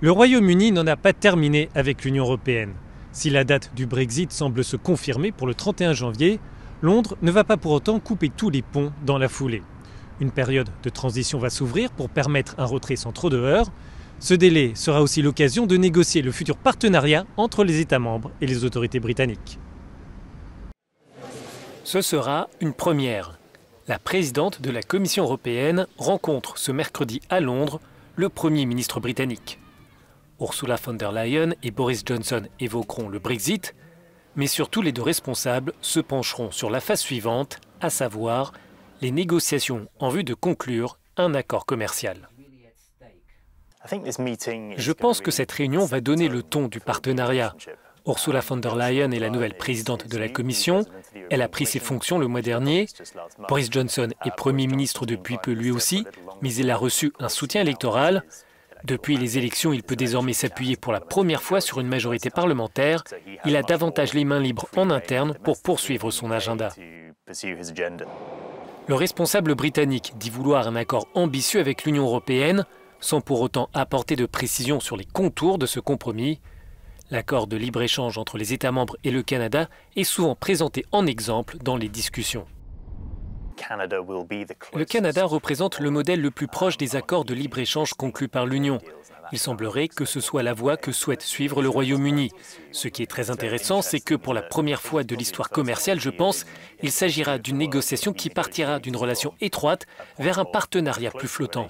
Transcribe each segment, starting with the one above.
Le Royaume-Uni n'en a pas terminé avec l'Union européenne. Si la date du Brexit semble se confirmer pour le 31 janvier, Londres ne va pas pour autant couper tous les ponts dans la foulée. Une période de transition va s'ouvrir pour permettre un retrait sans trop de heurts. Ce délai sera aussi l'occasion de négocier le futur partenariat entre les États membres et les autorités britanniques. Ce sera une première. La présidente de la Commission européenne rencontre ce mercredi à Londres le Premier ministre britannique. Ursula von der Leyen et Boris Johnson évoqueront le Brexit, mais surtout les deux responsables se pencheront sur la phase suivante, à savoir les négociations en vue de conclure un accord commercial. Je pense que cette réunion va donner le ton du partenariat. Ursula von der Leyen est la nouvelle présidente de la Commission. Elle a pris ses fonctions le mois dernier. Boris Johnson est Premier ministre depuis peu lui aussi, mais il a reçu un soutien électoral. Depuis les élections, il peut désormais s'appuyer pour la première fois sur une majorité parlementaire. Il a davantage les mains libres en interne pour poursuivre son agenda. Le responsable britannique dit vouloir un accord ambitieux avec l'Union européenne, sans pour autant apporter de précisions sur les contours de ce compromis. L'accord de libre-échange entre les États membres et le Canada est souvent présenté en exemple dans les discussions. Le Canada représente le modèle le plus proche des accords de libre-échange conclus par l'Union. Il semblerait que ce soit la voie que souhaite suivre le Royaume-Uni. Ce qui est très intéressant, c'est que pour la première fois de l'histoire commerciale, je pense, il s'agira d'une négociation qui partira d'une relation étroite vers un partenariat plus flottant.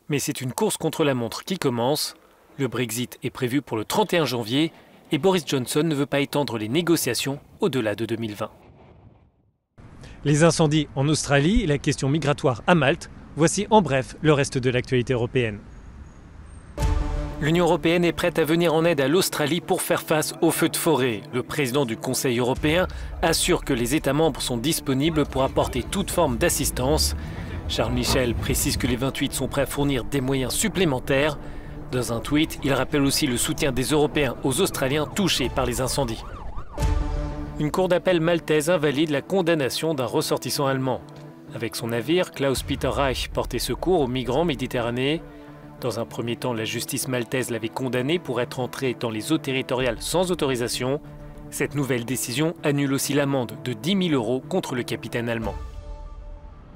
Mais c'est une course contre la montre qui commence. Le Brexit est prévu pour le 31 janvier et Boris Johnson ne veut pas étendre les négociations au-delà de 2020. Les incendies en Australie et la question migratoire à Malte, voici en bref le reste de l'actualité européenne. L'Union européenne est prête à venir en aide à l'Australie pour faire face aux feux de forêt. Le président du Conseil européen assure que les États membres sont disponibles pour apporter toute forme d'assistance. Charles Michel précise que les 28 sont prêts à fournir des moyens supplémentaires. Dans un tweet, il rappelle aussi le soutien des Européens aux Australiens touchés par les incendies. Une cour d'appel maltaise invalide la condamnation d'un ressortissant allemand. Avec son navire, Klaus-Peter Reich portait secours aux migrants méditerranéens. Dans un premier temps, la justice maltaise l'avait condamné pour être entré dans les eaux territoriales sans autorisation. Cette nouvelle décision annule aussi l'amende de 10 000 € contre le capitaine allemand.